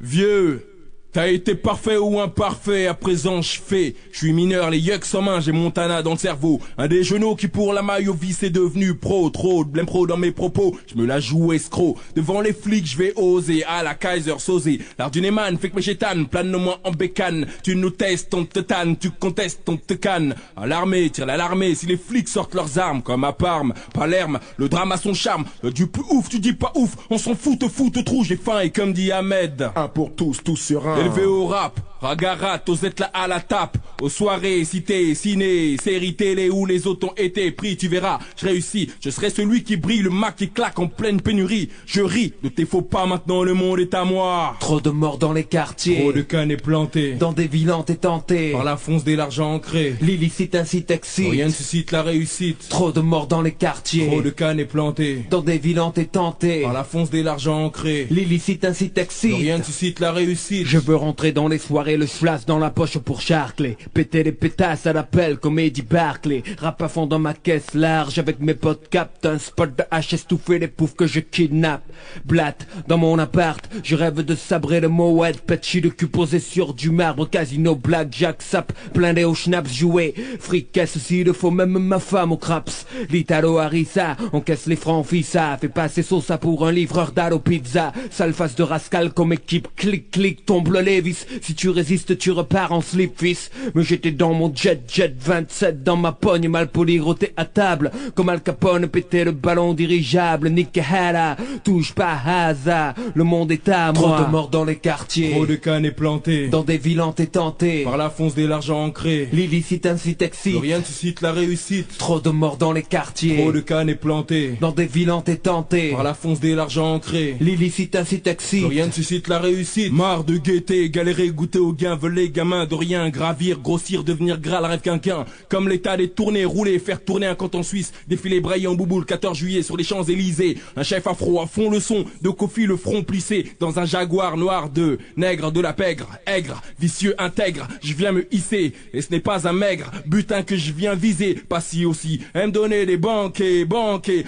Vieux, t'as été parfait ou imparfait, à présent je fais. Je suis mineur, les yucks en main, j'ai Montana dans le cerveau. Un des genoux qui pour la maille au vice est devenu pro. Trop de blême pro dans mes propos, je me la joue escroc. Devant les flics, je vais oser, à la Kaiser Sosé. L'art du Neyman fait que mes chétanes planent au moins en bécane. Tu nous testes, on te tanne, tu contestes, on te canne. À l'armée, tire l'alarmée, si les flics sortent leurs armes, comme à Parme, Palerme, le drame a son charme. Du plus ouf, tu dis pas ouf, on s'en fout, te trou, j'ai faim et comme dit Ahmed. Un pour tous, tous sur un. Élevé au rap, ragarat, aux êtes là à la tape. Aux soirées, cités, ciné, séries télé où les autres ont été pris, tu verras, je réussis. Je serai celui qui brille, le Mac qui claque en pleine pénurie. Je ris de tes faux pas, maintenant le monde est à moi. Trop de morts dans les quartiers, Trop de cannes plantés dans des villes tentées. par la fonce de l'argent ancré. L'illicite incite excite. Rien ne suscite la réussite. Trop de morts dans les quartiers, Trop de cannes plantées dans des villes tentées. par la fonce de l'argent ancré. L'illicite incite excite. Rien ne suscite la réussite. Je veux rentrer dans les soirées, le flash dans la poche pour charcler. Péter les pétasses à l'appel comme Eddie Barclay. Rap à fond dans ma caisse large avec mes potes captent. Un spot de hache estouffer les poufs que je kidnappe. Blatte dans mon appart, je rêve de sabrer le Moed. Petchi de cul posé sur du marbre. Casino, blackjack, sap, blindé au schnaps joué. Fricasse s'il le faut, même ma femme au craps. L'Italo Harissa, on caisse les francs fissa. Fait passer sauce pour un livreur d'Alo Pizza. Sale face de rascal comme équipe, clic clic, tombe le Lévis. Si tu résistes, tu repars en slip fils. Mais j'étais dans mon jet 27 dans ma pogne, mal polyroté à table. Comme Al Capone, péter le ballon dirigeable. Nikahara, touche pas hasard. Le monde est à moi. Trop de morts dans les quartiers, Trop de cannes plantées dans des villes tentées. par la fonce de l'argent ancré. L'illicite incite excite. Rien ne suscite la réussite. Trop de morts dans les quartiers, Trop de cannes plantées dans des villes tentées. par la fonce de l'argent ancré. L'illicite incite excite. Rien ne suscite la réussite. Marre de guetter, galérer, goûter au gain, voler, gamin de rien, gravir, grossir, devenir gras, la rêve quinquin. Comme l'état des tournées, rouler, faire tourner un canton suisse, défiler brailler en bouboule, 14 juillet sur les Champs-Élysées. Un chef afro à fond le son, de Kofi le front plissé, dans un jaguar noir de nègre de la pègre, aigre, vicieux, intègre. Je viens me hisser, et ce n'est pas un maigre butin que je viens viser. Pas si aussi, me donner des banquets,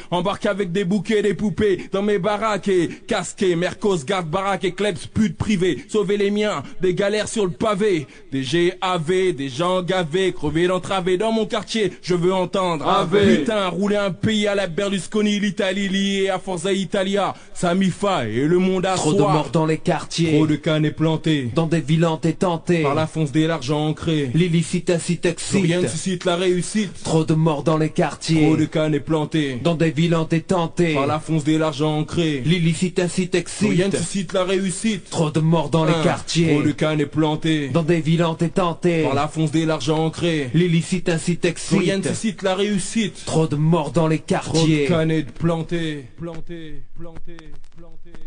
embarquer avec des bouquets, des poupées, dans mes baraques et casqué, Mercos, garde baraque et klebs, pute privée. Sauver les miens, des galères sur le pavé, des GAV, des gens gavés, crevés d'entraver dans mon quartier, je veux entendre Ave. putain, rouler un pays à la Berlusconi, l'Italie liée à Forza Italia, Samifa et le monde à Trop de soi. morts dans les quartiers, Trop de cannes plantées dans des villes tentées. par la fonce de l'argent ancré. L'illicite incite excite. Rien ne suscite la réussite. Trop de morts dans les quartiers, Trop de cannes plantées dans des villes tentées. par la fonce de l'argent ancré. L'illicite incite Rien ne excite. suscite la réussite. Trop de morts dans les quartiers, Trop de cannes plantées dans des villes tentées. par la fonce de l'argent ancré. L'illicite incite Rien ne excite. suscite la réussite. Trop de morts dans les Trop de quartiers. cannes plantées, plantées, plantées, plantées.